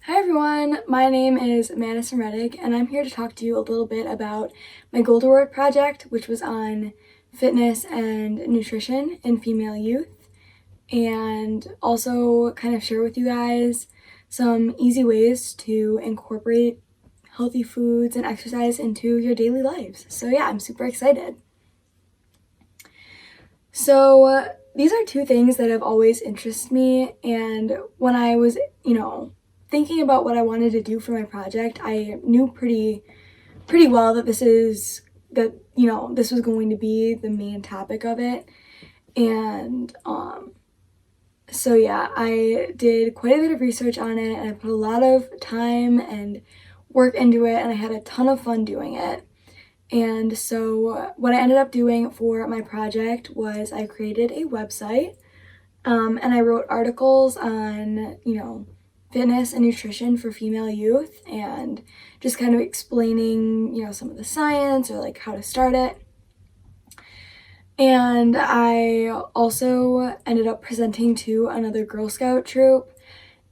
Hi everyone, my name is Madison Reddick and I'm here to talk to you a little bit about my Gold Award project, which was on fitness and nutrition in female youth, and also kind of share with you guys some easy ways to incorporate healthy foods and exercise into your daily lives. So yeah, I'm super excited. So these are two things that have always interested me, and when I was, thinking about what I wanted to do for my project, I knew pretty well that this was going to be the main topic of it. And so yeah, I did quite a bit of research on it and I put a lot of time and work into it, and I had a ton of fun doing it. And so what I ended up doing for my project was I created a website, and I wrote articles on, fitness and nutrition for female youth, and just kind of explaining, some of the science or like how to start it. And I also ended up presenting to another Girl Scout troop,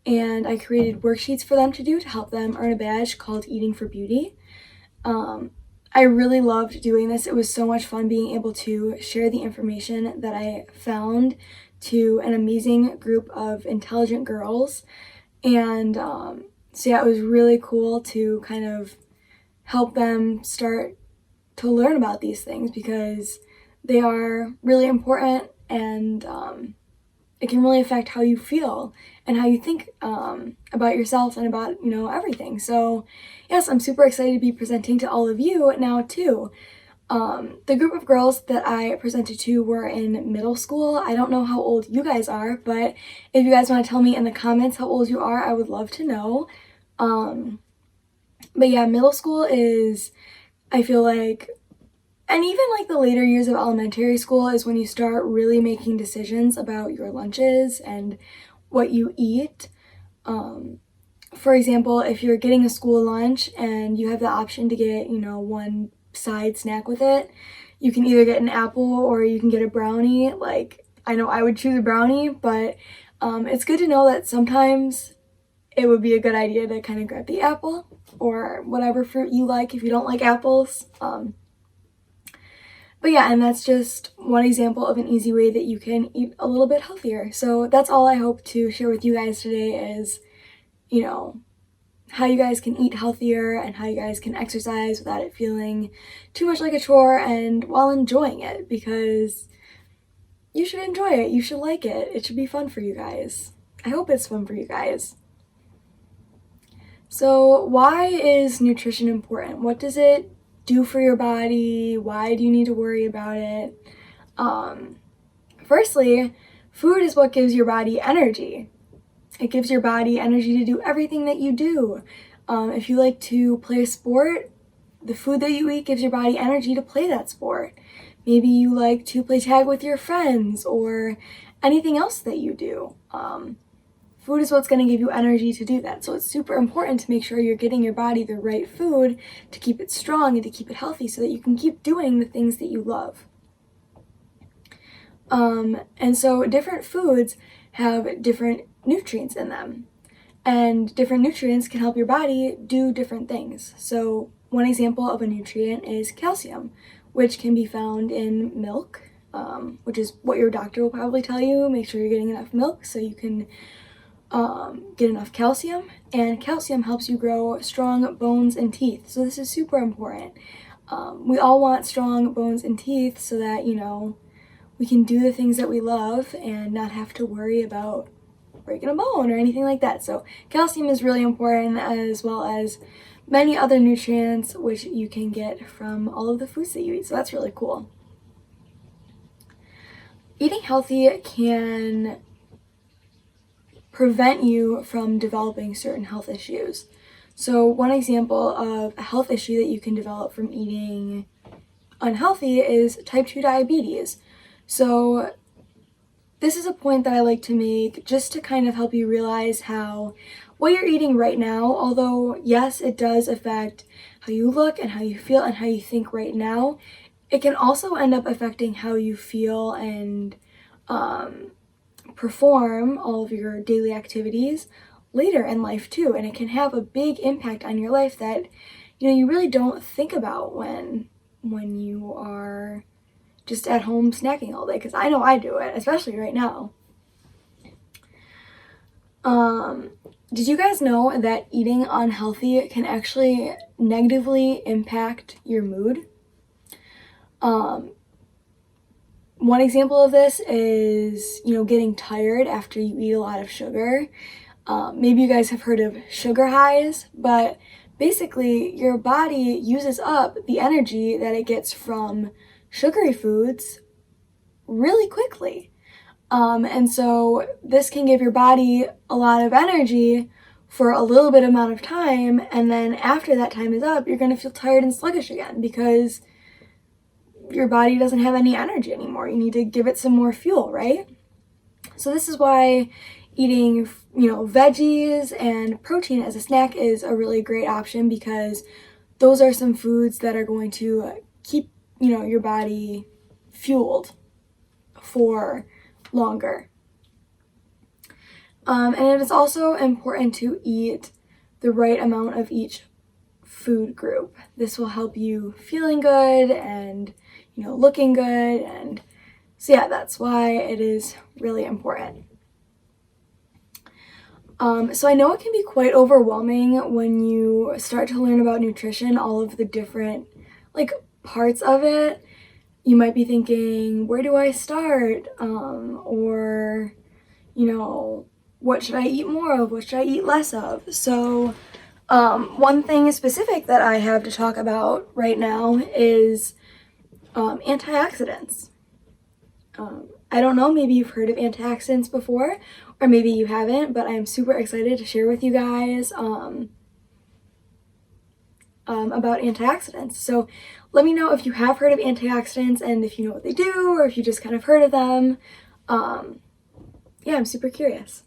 and I created worksheets for them to do to help them earn a badge called Eating for Beauty. I really loved doing this. It was so much fun being able to share the information that I found to an amazing group of intelligent girls. And so yeah, it was really cool to kind of help them start to learn about these things because they are really important, and it can really affect how you feel and how you think about yourself and about, everything. So yes, I'm super excited to be presenting to all of you now too. The group of girls that I presented to were in middle school. I don't know how old you guys are, but if you guys want to tell me in the comments how old you are, I would love to know. But yeah, middle school is, I feel like, and even like the later years of elementary school is when you start really making decisions about your lunches and what you eat. For example, if you're getting a school lunch and you have the option to get, one side snack with it, you can either get an apple or you can get a brownie. Like, I know I would choose a brownie, but it's good to know that sometimes it would be a good idea to kind of grab the apple or whatever fruit you like if you don't like apples. But yeah, and that's just one example of an easy way that you can eat a little bit healthier. So that's all I hope to share with you guys today is, how you guys can eat healthier and how you guys can exercise without it feeling too much like a chore and while enjoying it, because you should enjoy it. You should like it. It should be fun for you guys. I hope it's fun for you guys. So why is nutrition important? What does it do for your body? Why do you need to worry about it? Firstly, food is what gives your body energy. It gives your body energy to do everything that you do. If you like to play a sport, the food that you eat gives your body energy to play that sport. Maybe you like to play tag with your friends or anything else that you do. Food is what's going to give you energy to do that. So it's super important to make sure you're getting your body the right food to keep it strong and to keep it healthy so that you can keep doing the things that you love. And so different foods have different nutrients in them, and different nutrients can help your body do different things. So one example of a nutrient is calcium, which can be found in milk, which is what your doctor will probably tell you. Make sure you're getting enough milk so you can get enough calcium, and calcium helps you grow strong bones and teeth. So this is super important. We all want strong bones and teeth so that, we can do the things that we love and not have to worry about breaking a bone or anything like that. So calcium is really important, as well as many other nutrients which you can get from all of the foods that you eat. So that's really cool. Eating healthy can prevent you from developing certain health issues. So one example of a health issue that you can develop from eating unhealthy is type 2 diabetes. So this is a point that I like to make just to kind of help you realize how what you're eating right now, although yes, it does affect how you look and how you feel and how you think right now, it can also end up affecting how you feel and perform all of your daily activities later in life too, and it can have a big impact on your life that, you really don't think about when you are just at home snacking all day, because I know I do it, especially right now. Did you guys know that eating unhealthy can actually negatively impact your mood? One example of this is, getting tired after you eat a lot of sugar. Maybe you guys have heard of sugar highs, but basically your body uses up the energy that it gets from sugary foods really quickly. And so this can give your body a lot of energy for a little bit amount of time, and then after that time is up, you're going to feel tired and sluggish again because your body doesn't have any energy anymore. You need to give it some more fuel, right? So this is why eating, veggies and protein as a snack is a really great option, because those are some foods that are going to keep, your body fueled for longer. And it is also important to eat the right amount of each food group. This will help you feeling good and, looking good. And so yeah, that's why it is really important. So I know it can be quite overwhelming when you start to learn about nutrition, all of the different parts of it. You might be thinking, where do I start? Or, what should I eat more of? What should I eat less of? So one thing specific that I have to talk about right now is antioxidants. I don't know, maybe you've heard of antioxidants before, or maybe you haven't, but I'm super excited to share with you guys about antioxidants. So let me know if you have heard of antioxidants and if you know what they do, or if you just kind of heard of them. Yeah, I'm super curious.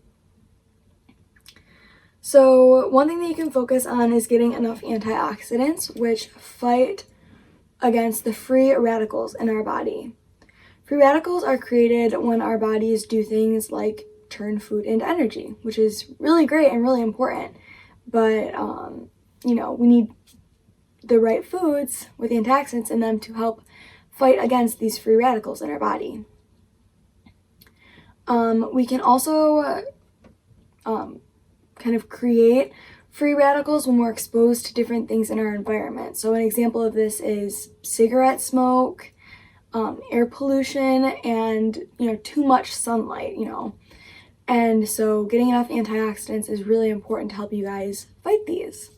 So one thing that you can focus on is getting enough antioxidants, which fight against the free radicals in our body. Free radicals are created when our bodies do things like turn food into energy, which is really great and really important. But, we need the right foods with antioxidants in them to help fight against these free radicals in our body. We can also kind of create free radicals when we're exposed to different things in our environment. So an example of this is cigarette smoke, air pollution, and, too much sunlight, And so getting enough antioxidants is really important to help you guys fight these.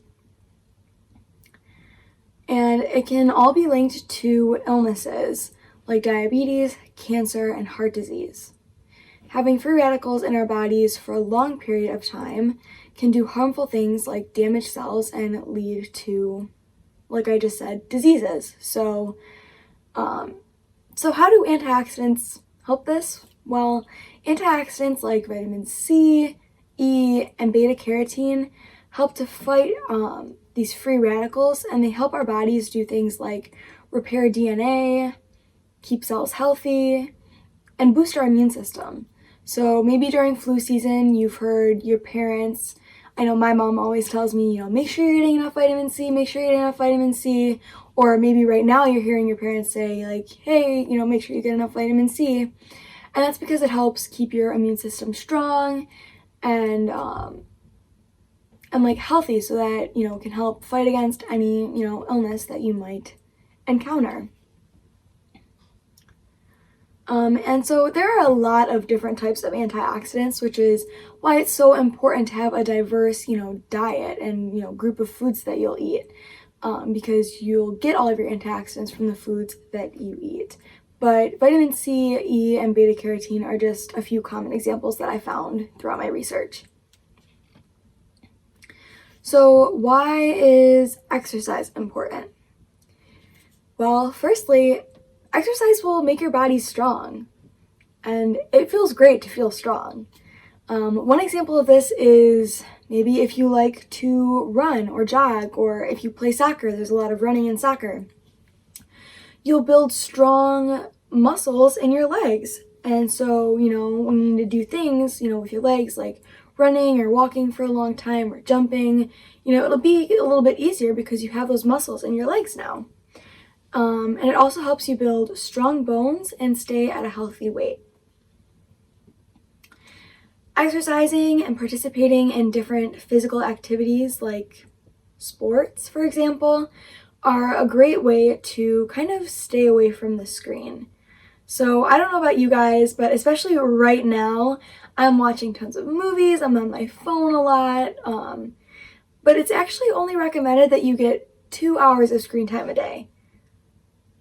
And it can all be linked to illnesses like diabetes, cancer, and heart disease. Having free radicals in our bodies for a long period of time can do harmful things like damage cells and lead to, like I just said, diseases. So how do antioxidants help this? Well, antioxidants like vitamin C, E, and beta-carotene help to fight these free radicals, and they help our bodies do things like repair DNA, keep cells healthy, and boost our immune system. So maybe during flu season, you've heard your parents, I know my mom always tells me, make sure you're getting enough vitamin C, make sure you're getting enough vitamin C. Or maybe right now you're hearing your parents say like, hey, make sure you get enough vitamin C. And that's because it helps keep your immune system strong and healthy, so that, it can help fight against any, illness that you might encounter. And so there are a lot of different types of antioxidants, which is why it's so important to have a diverse, diet and, group of foods that you'll eat, because you'll get all of your antioxidants from the foods that you eat. But vitamin C, E, and beta-carotene are just a few common examples that I found throughout my research. So why is exercise important? Well, firstly, exercise will make your body strong, and it feels great to feel strong. One example of this is maybe if you like to run or jog, or if you play soccer, there's a lot of running in soccer. You'll build strong muscles in your legs. And so, when you need to do things, with your legs, like running or walking for a long time or jumping, it'll be a little bit easier because you have those muscles in your legs now. And it also helps you build strong bones and stay at a healthy weight. Exercising and participating in different physical activities like sports, for example, are a great way to kind of stay away from the screen. So I don't know about you guys, but especially right now, I'm watching tons of movies, I'm on my phone a lot, but it's actually only recommended that you get 2 hours of screen time a day.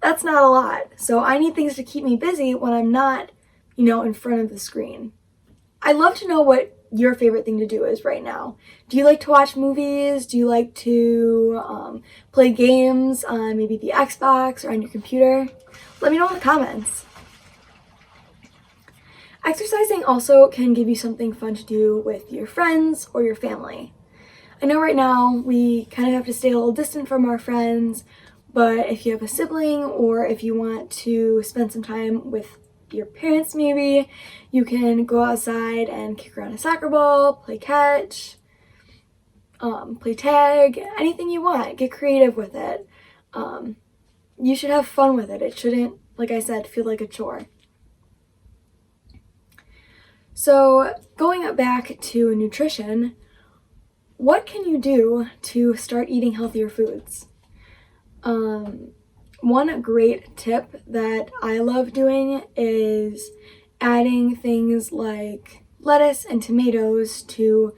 That's not a lot, so I need things to keep me busy when I'm not, in front of the screen. I'd love to know what your favorite thing to do is right now. Do you like to watch movies? Do you like to play games on maybe the Xbox or on your computer? Let me know in the comments. Exercising also can give you something fun to do with your friends or your family. I know right now we kind of have to stay a little distant from our friends, but if you have a sibling or if you want to spend some time with your parents maybe, you can go outside and kick around a soccer ball, play catch, play tag, anything you want. Get creative with it. You should have fun with it. It shouldn't, like I said, feel like a chore. So going back to nutrition, what can you do to start eating healthier foods? One great tip that I love doing is adding things like lettuce and tomatoes to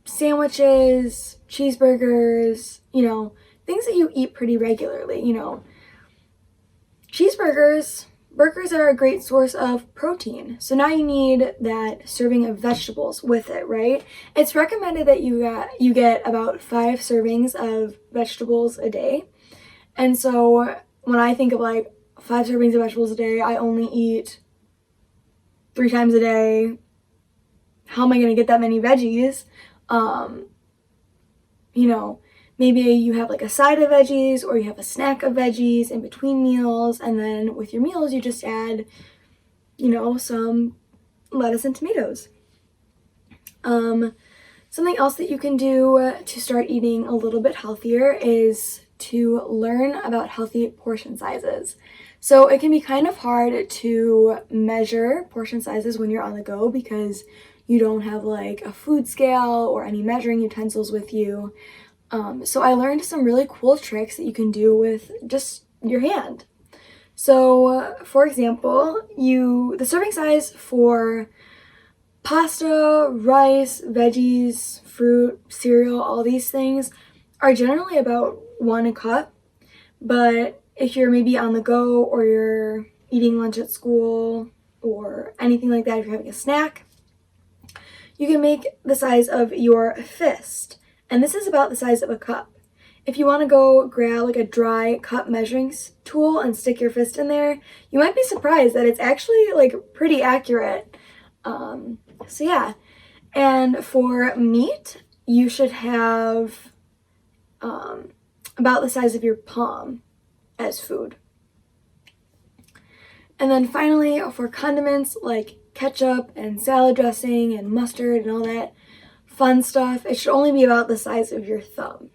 sandwiches, cheeseburgers, things that you eat pretty regularly, Burgers are a great source of protein. So now you need that serving of vegetables with it, right? It's recommended that you get about 5 servings of vegetables a day. And so when I think of like 5 servings of vegetables a day, I only eat 3 times a day. How am I going to get that many veggies? Maybe you have like a side of veggies or you have a snack of veggies in between meals. And then with your meals, you just add, some lettuce and tomatoes. Something else that you can do to start eating a little bit healthier is to learn about healthy portion sizes. So it can be kind of hard to measure portion sizes when you're on the go because you don't have like a food scale or any measuring utensils with you. So I learned some really cool tricks that you can do with just your hand. So for example, the serving size for pasta, rice, veggies, fruit, cereal, all these things are generally about 1 cup. But if you're maybe on the go or you're eating lunch at school or anything like that, if you're having a snack, you can make the size of your fist. And this is about the size of a cup. If you want to go grab like a dry cup measuring tool and stick your fist in there, you might be surprised that it's actually like pretty accurate. So yeah. And for meat, you should have about the size of your palm as food. And then finally, for condiments like ketchup and salad dressing and mustard and all that fun stuff, it should only be about the size of your thumb.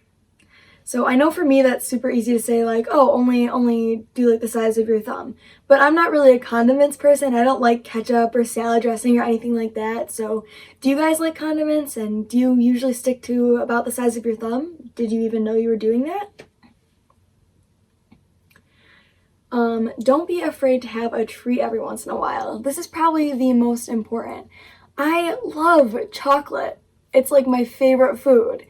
So I know for me that's super easy to say like, oh, only do like the size of your thumb. But I'm not really a condiments person. I don't like ketchup or salad dressing or anything like that. So do you guys like condiments, and do you usually stick to about the size of your thumb? Did you even know you were doing that? Don't be afraid to have a treat every once in a while. This is probably the most important. I love chocolate. It's like my favorite food.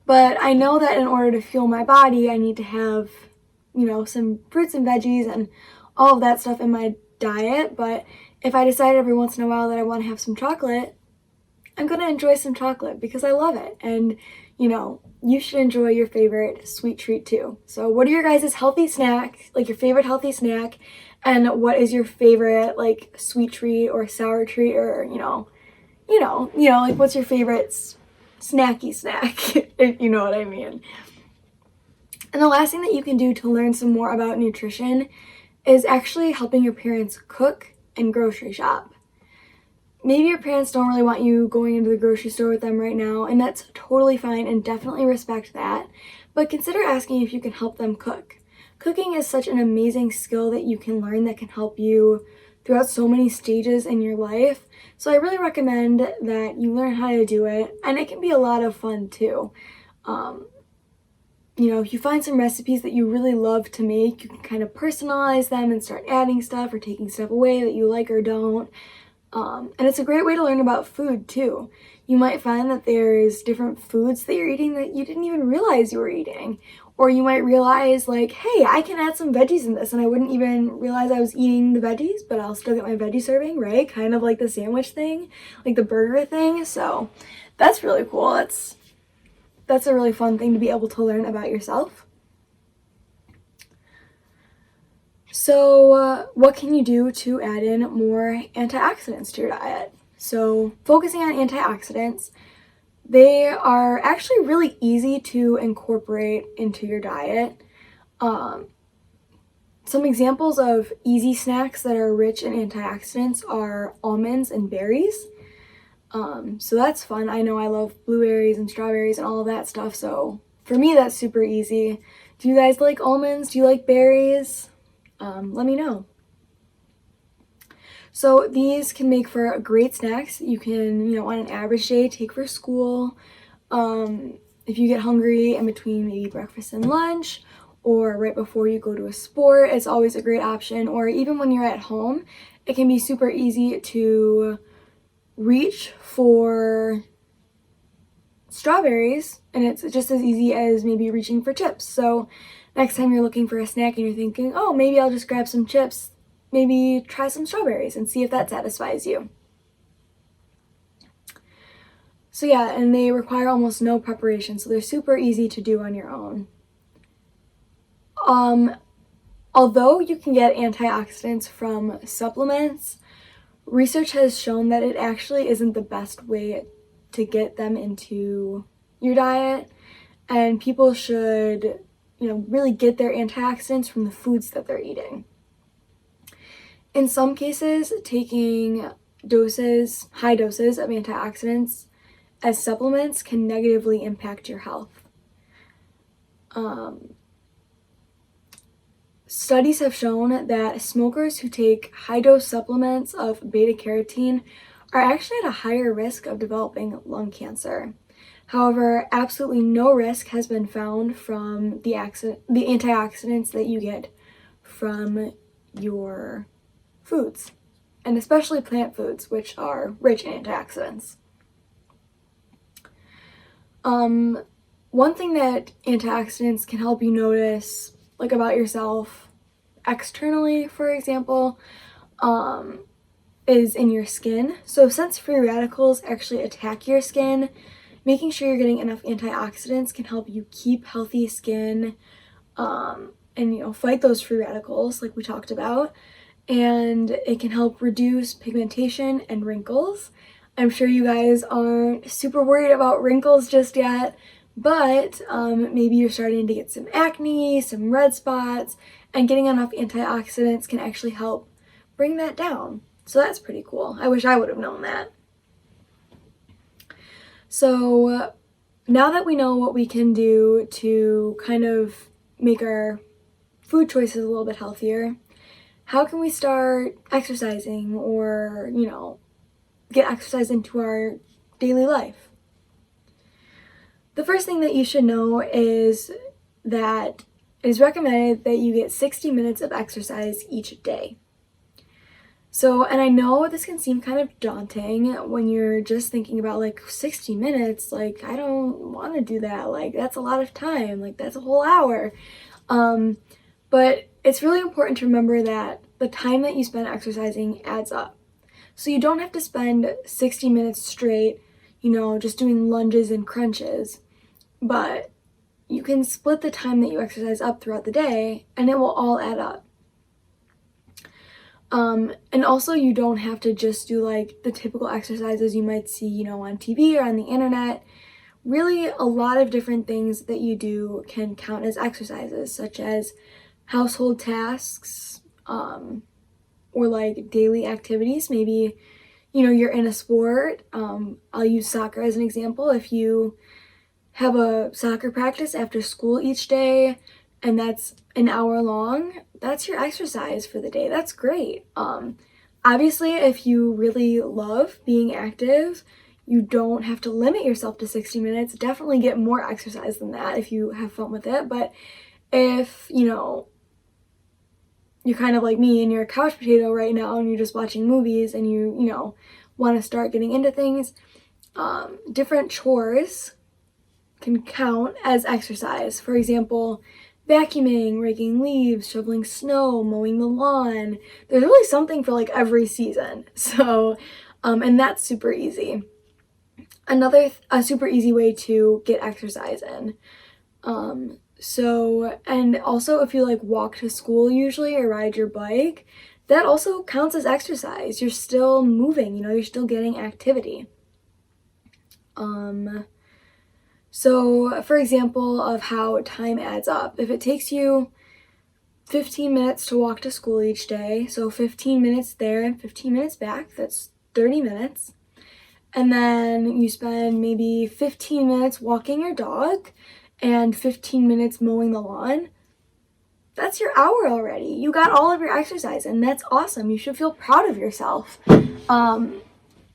But I know that in order to fuel my body, I need to have, some fruits and veggies and all of that stuff in my diet. But if I decide every once in a while that I want to have some chocolate, I'm going to enjoy some chocolate because I love it. And, you should enjoy your favorite sweet treat too. So what are your guys' healthy snack, like your favorite healthy snack? And what is your favorite like sweet treat or sour treat or, like what's your favorite snacky snack, if you know what I mean. And the last thing that you can do to learn some more about nutrition is actually helping your parents cook and grocery shop. maybe your parents don't really want you going into the grocery store with them right now, and that's totally fine and definitely respect that. But consider asking if you can help them cook. Cooking is such an amazing skill that you can learn that can help you throughout so many stages in your life. So I really recommend that you learn how to do it, and it can be a lot of fun too. If you find some recipes that you really love to make, you can kind of personalize them and start adding stuff or taking stuff away that you like or don't. And it's a great way to learn about food too. You might find that there's different foods that you're eating that you didn't even realize you were eating. Or you might realize like, hey, I can add some veggies in this and I wouldn't even realize I was eating the veggies, but I'll still get my veggie serving, right? Kind of like the sandwich thing, like the burger thing. So that's really cool. That's a really fun thing to be able to learn about yourself. So what can you do to add in more antioxidants to your diet? So focusing on antioxidants, they are actually really easy to incorporate into your diet. Some examples of easy snacks that are rich in antioxidants are almonds and berries. So that's fun. I know I love blueberries and strawberries and all of that stuff, so for me that's super easy. Do you guys like almonds? Do you like berries? Let me know. So these can make for great snacks you can, on an average day take for school. If you get hungry in between maybe breakfast and lunch, or right before you go to a sport, it's always a great option. Or even when you're at home, it can be super easy to reach for strawberries, and it's just as easy as maybe reaching for chips. So next time you're looking for a snack and you're thinking, oh, maybe I'll just grab some chips, maybe try some strawberries and see if that satisfies you. So yeah, and they require almost no preparation, so they're super easy to do on your own. Although you can get antioxidants from supplements, research has shown that it actually isn't the best way to get them into your diet, and people should, really get their antioxidants from the foods that they're eating. In some cases, taking high doses of antioxidants as supplements can negatively impact your health. Studies have shown that smokers who take high-dose supplements of beta-carotene are actually at a higher risk of developing lung cancer. However, absolutely no risk has been found from the antioxidants that you get from your foods, and especially plant foods, which are rich in antioxidants. One thing that antioxidants can help you notice, like about yourself externally, for example, is in your skin. So since free radicals actually attack your skin, making sure you're getting enough antioxidants can help you keep healthy skin, and fight those free radicals like we talked about. And it can help reduce pigmentation and wrinkles. I'm sure you guys aren't super worried about wrinkles just yet, but maybe you're starting to get some acne, some red spots, and getting enough antioxidants can actually help bring that down. So that's pretty cool. I wish I would have known that. So now that we know what we can do to kind of make our food choices a little bit healthier, how can we start exercising or, get exercise into our daily life? The first thing that you should know is that it is recommended that you get 60 minutes of exercise each day. So, and I know this can seem kind of daunting when you're just thinking about 60 minutes, I don't want to do that, that's a lot of time, that's a whole hour. But it's really important to remember that the time that you spend exercising adds up. So you don't have to spend 60 minutes straight, just doing lunges and crunches, but you can split the time that you exercise up throughout the day and it will all add up. And also you don't have to just do the typical exercises you might see, on TV or on the internet. Really, a lot of different things that you do can count as exercises, such as household tasks, or daily activities. Maybe, you're in a sport. I'll use soccer as an example. If you have a soccer practice after school each day and that's an hour long, that's your exercise for the day. That's great. Obviously, if you really love being active, you don't have to limit yourself to 60 minutes. Definitely get more exercise than that if you have fun with it. But if, you're kind of like me and you're a couch potato right now and you're just watching movies and you want to start getting into things, different chores can count as exercise. For example, vacuuming, raking leaves, shoveling snow, mowing the lawn. There's really something for like every season. So, and that's super easy. A super easy way to get exercise in. And also if you like walk to school usually or ride your bike, that also counts as exercise. You're still moving, you're still getting activity. So for example of how time adds up, if it takes you 15 minutes to walk to school each day, so 15 minutes there and 15 minutes back, that's 30 minutes. And then you spend maybe 15 minutes walking your dog and 15 minutes mowing the lawn. That's your hour already. You got all of your exercise and that's awesome. You should feel proud of yourself.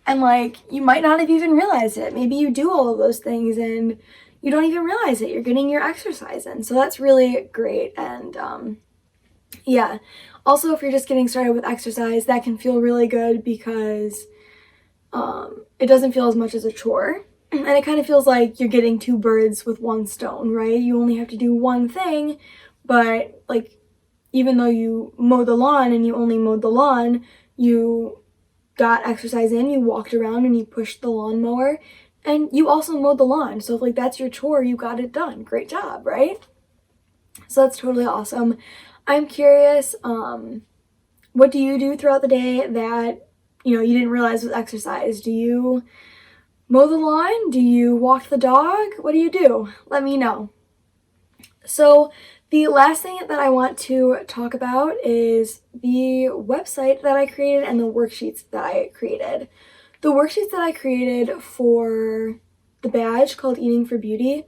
And like, you might not have even realized it. Maybe you do all of those things and you don't even realize it. You're getting your exercise in. So that's really great. And yeah. Also, if you're just getting started with exercise, that can feel really good because it doesn't feel as much as a chore. And it kind of feels like you're getting two birds with one stone, right? You only have to do one thing, but like, even though you mowed the lawn and you only mowed the lawn, you got exercise in, you walked around and you pushed the lawnmower, and you also mowed the lawn. So if like that's your chore, you got it done. Great job, right? So that's totally awesome. I'm curious, what do you do throughout the day that, you didn't realize was exercise? Do you mow the lawn? Do you walk the dog? What do you do? Let me know. So the last thing that I want to talk about is the website that I created and the worksheets that I created. The worksheets that I created for the badge called Eating for Beauty,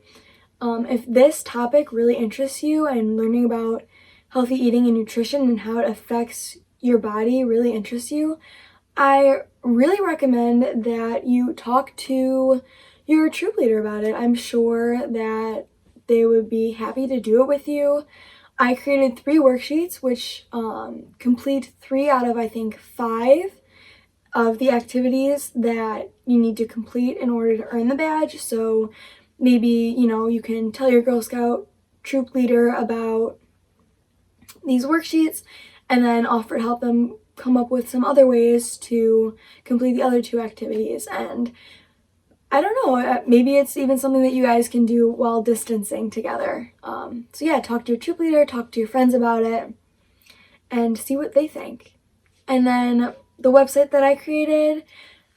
if this topic really interests you and learning about healthy eating and nutrition and how it affects your body really interests you, I really recommend that you talk to your troop leader about it. I'm sure that they would be happy to do it with you. I created 3 worksheets, which complete 3 out of, I think, 5 of the activities that you need to complete in order to earn the badge. So maybe, you can tell your Girl Scout troop leader about these worksheets and then offer to help them come up with some other ways to complete the other 2 activities. And I don't know, maybe it's even something that you guys can do while distancing together. So yeah, talk to your troop leader, talk to your friends about it, and see what they think. And then the website that I created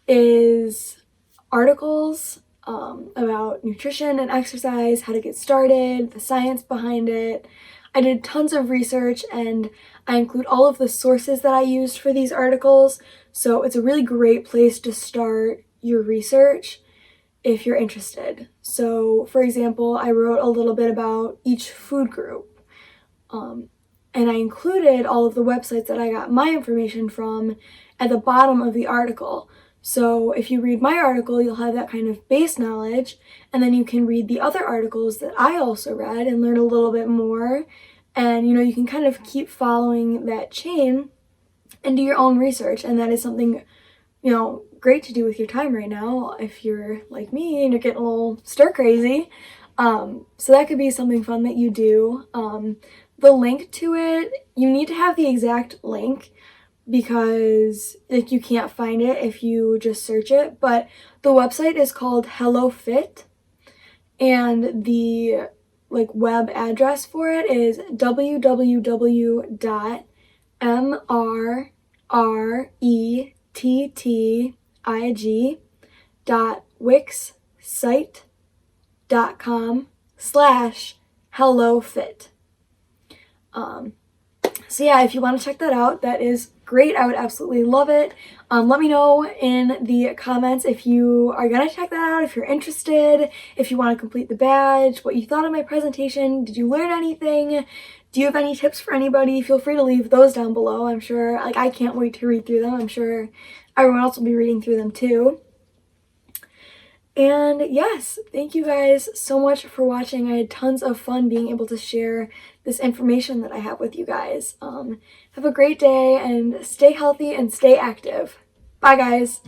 is articles about nutrition and exercise, how to get started, the science behind it. I did tons of research and I include all of the sources that I used for these articles, so it's a really great place to start your research if you're interested. So, for example, I wrote a little bit about each food group, and I included all of the websites that I got my information from at the bottom of the article. So if you read my article, you'll have that kind of base knowledge, and then you can read the other articles that I also read and learn a little bit more. And, you can kind of keep following that chain and do your own research. And that is something, great to do with your time right now if you're like me and you're getting a little stir crazy. So that could be something fun that you do. The link to it, you need to have the exact link because you can't find it if you just search it. But the website is called HelloFit, and the web address for it is www.mrrettig.wixsite.com/HelloFit. So yeah, if you want to check that out, that is great. I would absolutely love it. Let me know in the comments if you are gonna check that out, if you're interested, if you want to complete the badge, what you thought of my presentation. Did you learn anything? Do you have any tips for anybody? Feel free to leave those down below. I'm sure, like, I can't wait to read through them. I'm sure everyone else will be reading through them too. And yes, thank you guys so much for watching. I had tons of fun being able to share this information that I have with you guys. Have a great day and stay healthy and stay active. Bye guys.